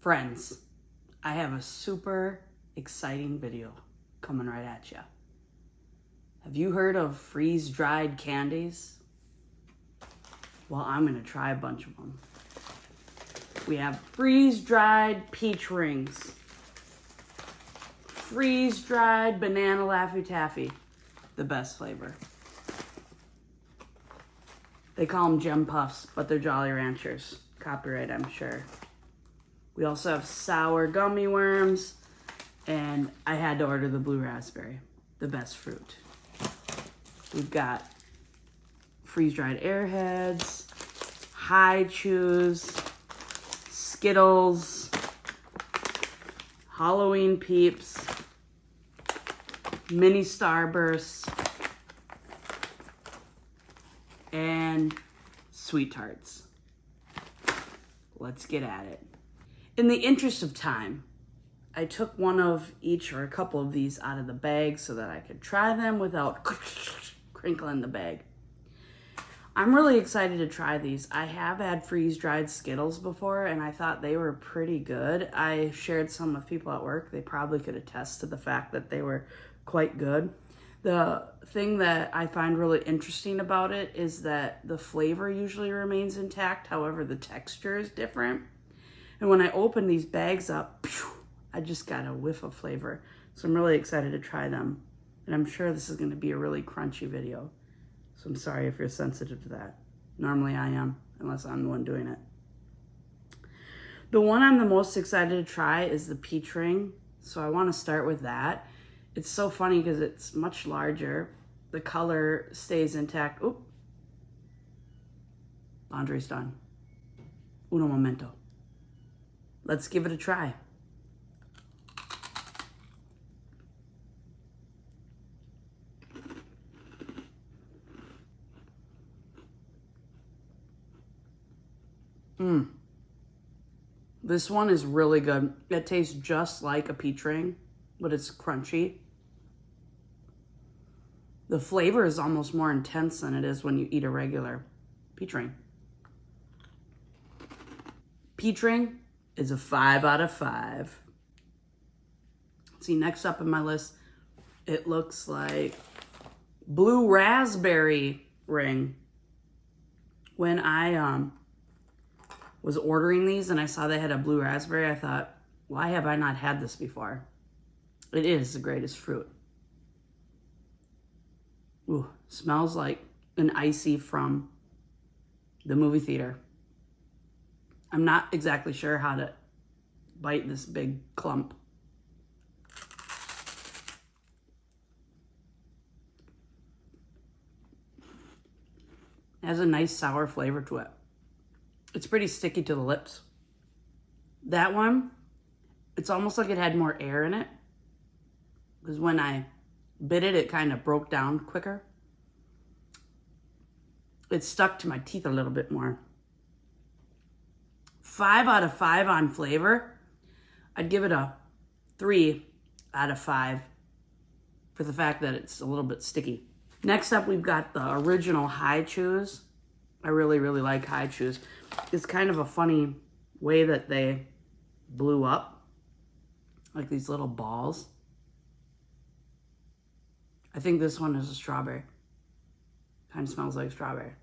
Friends, I have a super exciting video coming right at you. Have you heard of freeze-dried candies? Well, I'm gonna try a bunch of them. We have freeze-dried peach rings, freeze-dried banana Laffy Taffy, the best flavor. They call them Gem Puffs, but they're JollyRanchers. Copyright, I'm sure. We also have sour gummy worms, and I had to order the blue raspberry, the best fruit. We've got freeze-dried Airheads, High Chews, Skittles, Halloween Peeps, mini Starbursts, and Sweet Tarts. Let's get at it. In the interest of time, I took one of each or a couple of these out of the bag so that I could try them without crinkling the bag. I'm really excited to try these. I have had freeze-dried Skittles before and I thought they were pretty good. I shared some with people at work. They probably could attest to the fact that they were quite good. The thing that I find really interesting about it is that the flavor usually remains intact. However, the texture is different. And when I open these bags up, I just got a whiff of flavor. So I'm really excited to try them. And I'm sure this is going to be a really crunchy video. So I'm sorry if you're sensitive to that. Normally I am, unless I'm the one doing it. The one I'm the most excited to try is the peach ring. So I want to start with that. It's so funny because it's much larger. The color stays intact. Oop. Laundry's done. Uno momento. Let's give it a try. This one is really good. It tastes just like a peach ring, but it's crunchy. The flavor is almost more intense than it is when you eat a regular peach ring. Peach ring is a 5 out of 5. See, next up in my list, it looks like blue raspberry ring. When I was ordering these and I saw they had a blue raspberry, I thought, why have I not had this before? It is the greatest fruit. Ooh, smells like an icy from the movie theater. I'm not exactly sure how to bite this big clump. It has a nice sour flavor to it. It's pretty sticky to the lips. That one, it's almost like it had more air in it. Because when I bit it, it kind of broke down quicker. It stuck to my teeth a little bit more. 5 out of 5 on flavor. I'd give it a 3 out of 5 for the fact that it's a little bit sticky. Next up, we've got the original High Chews. I really, really like High Chews. It's kind of a funny way that they blew up, like these little balls. I think this one is a strawberry. Kind of smells like strawberry.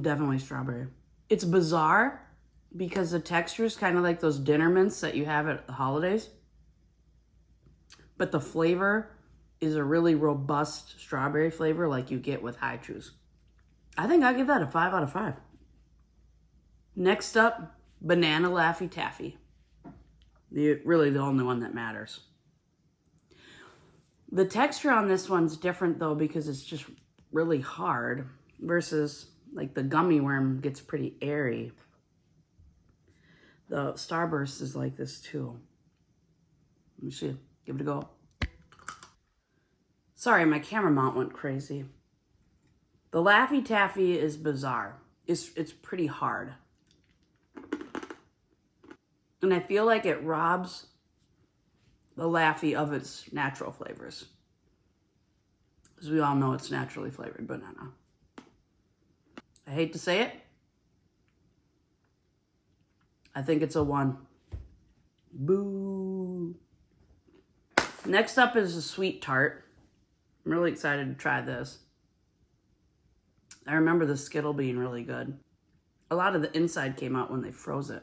Definitely strawberry. It's bizarre because the texture is kind of like those dinner mints that you have at the holidays. But the flavor is a really robust strawberry flavor like you get with High Chews. I think I'll give that a 5 out of 5. Next up, banana Laffy Taffy. Really the only one that matters. The texture on this one's different though because it's just really hard versus like the gummy worm gets pretty airy. The Starburst is like this too. Let me see. Give it a go. Sorry, my camera mount went crazy. The Laffy Taffy is bizarre. It's pretty hard. And I feel like it robs the Laffy of its natural flavors. Because we all know it's naturally flavored banana. I hate to say it. I think it's a 1. Boo. Next up is a sweet tart. I'm really excited to try this. I remember the Skittle being really good. A lot of the inside came out when they froze it.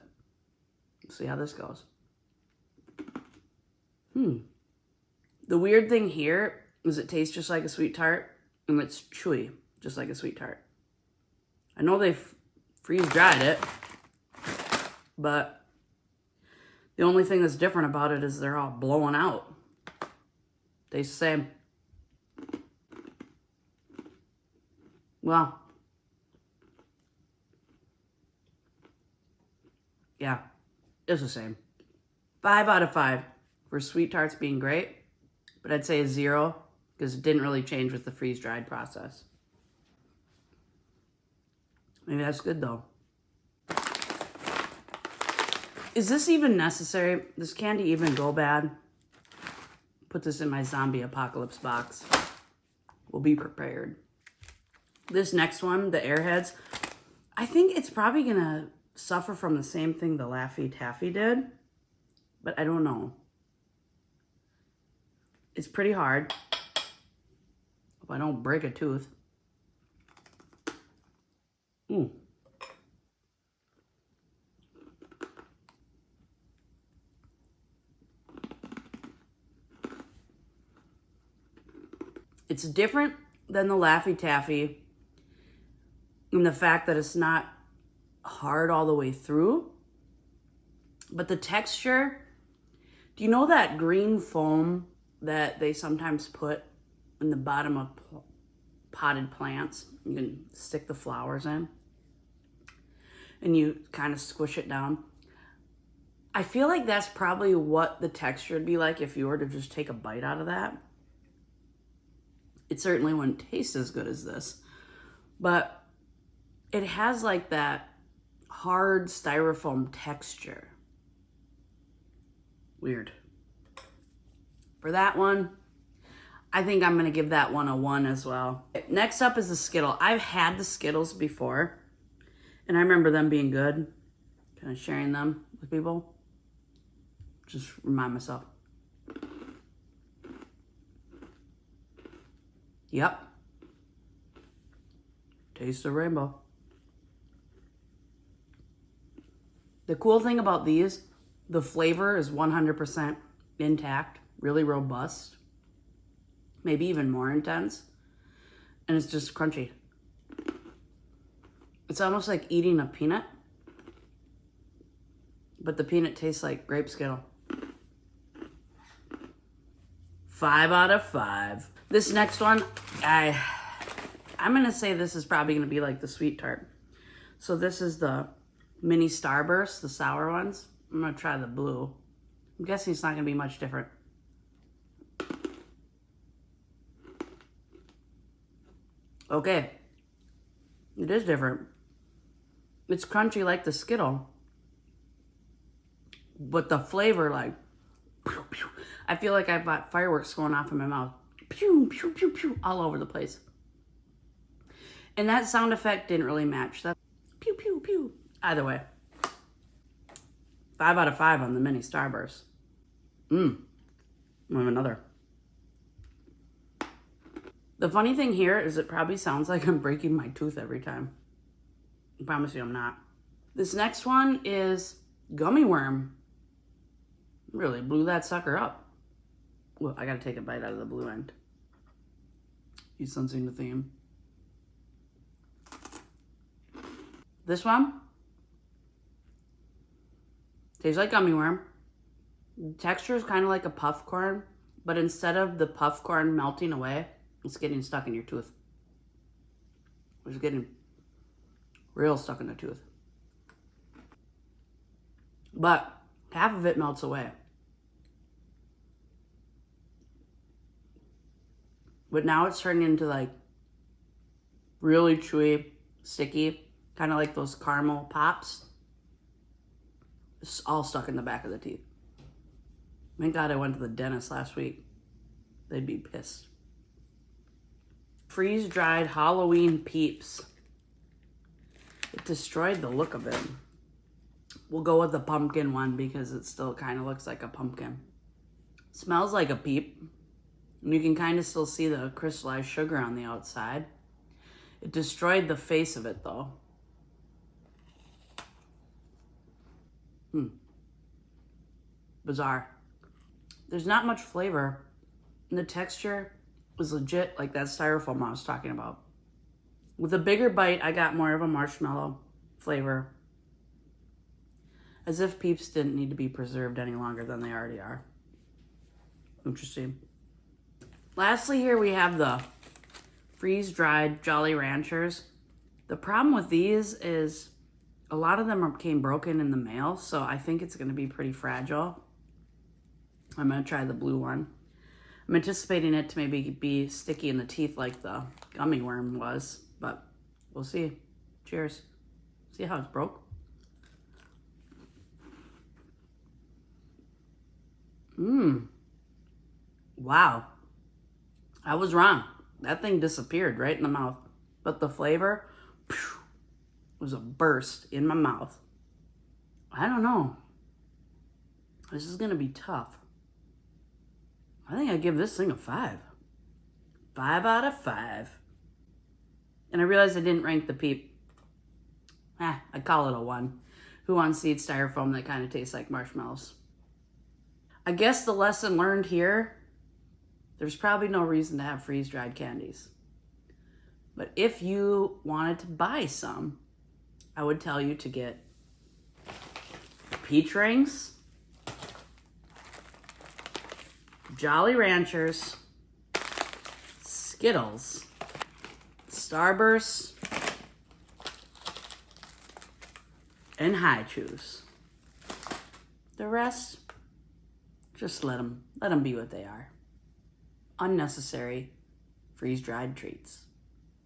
Let's see how this goes. The weird thing here is it tastes just like a sweet tart, and it's chewy, just like a sweet tart. I know they freeze-dried it, but the only thing that's different about it is they're all blowing out. Tastes the same. Well, yeah, it's the same. 5 out of 5 for sweet tarts being great, but I'd say a 0 because it didn't really change with the freeze-dried process. Maybe that's good though. Is this even necessary? Does candy even go bad? Put this in my zombie apocalypse box. We'll be prepared. This next one, the Airheads, I think it's probably gonna suffer from the same thing the Laffy Taffy did, but I don't know. It's pretty hard. Hope I don't break a tooth. It's different than the Laffy Taffy in the fact that it's not hard all the way through, but the texture, do you know that green foam that they sometimes put in the bottom of potted plants? You can stick the flowers in and you kind of squish it down. I feel like that's probably what the texture would be like if you were to just take a bite out of that. It certainly wouldn't taste as good as this, but it has like that hard styrofoam texture. Weird. For that one, I think I'm gonna give that one a 1 as well. Next up is the Skittle. I've had the Skittles before, and I remember them being good. Kind of sharing them with people. Just remind myself. Yep. Taste the rainbow. The cool thing about these, the flavor is 100% intact, really robust, maybe even more intense, and it's just crunchy. It's almost like eating a peanut, but the peanut tastes like grape Skittle. 5 out of 5. This next one, I'm gonna say this is probably gonna be like the sweet tart. So this is the mini Starburst, the sour ones. I'm gonna try the blue. I'm guessing it's not gonna be much different. Okay, it is different. It's crunchy like the Skittle, but the flavor, like, pew, pew. I feel like I've got fireworks going off in my mouth. Pew, pew, pew, pew, all over the place. And that sound effect didn't really match. That pew, pew, pew. Either way. 5 out of 5 on the mini Starburst. I have another. The funny thing here is it probably sounds like I'm breaking my tooth every time. I promise you I'm not. This next one is Gummy Worm. Really blew that sucker up. Well, I gotta take a bite out of the blue end. You sensing the theme? This one tastes like gummy worm. The texture is kind of like a puff corn, but instead of the puff corn melting away, it's getting stuck in your tooth. It's getting real stuck in the tooth. But half of it melts away. But now it's turning into like really chewy, sticky, kind of like those caramel pops. It's all stuck in the back of the teeth. Thank God I went to the dentist last week. They'd be pissed. freeze-dried Halloween Peeps. It destroyed the look of it. We'll go with the pumpkin one because it still kind of looks like a pumpkin. Smells like a Peep. And you can kind of still see the crystallized sugar on the outside. It destroyed the face of it though. Bizarre. There's not much flavor. And the texture was legit like that styrofoam I was talking about. With a bigger bite, I got more of a marshmallow flavor. As if Peeps didn't need to be preserved any longer than they already are. Interesting. Lastly, here we have the freeze-dried Jolly Ranchers. The problem with these is a lot of them came broken in the mail, so I think it's going to be pretty fragile. I'm going to try the blue one. I'm anticipating it to maybe be sticky in the teeth like the gummy worm was, but we'll see. Cheers. See how it's broke? Wow. I was wrong. That thing disappeared right in the mouth. But the flavor was a burst in my mouth. I don't know. This is going to be tough. I think I'd give this thing a 5. 5 out of 5. And I realized I didn't rank the Peep. I'd call it a 1. Who wants to eat styrofoam that kind of tastes like marshmallows? I guess the lesson learned here, there's probably no reason to have freeze-dried candies. But if you wanted to buy some, I would tell you to get peach rings, Jolly Ranchers, Skittles, Starburst, and High Chews. The rest, just let them be what they are. Unnecessary freeze-dried treats.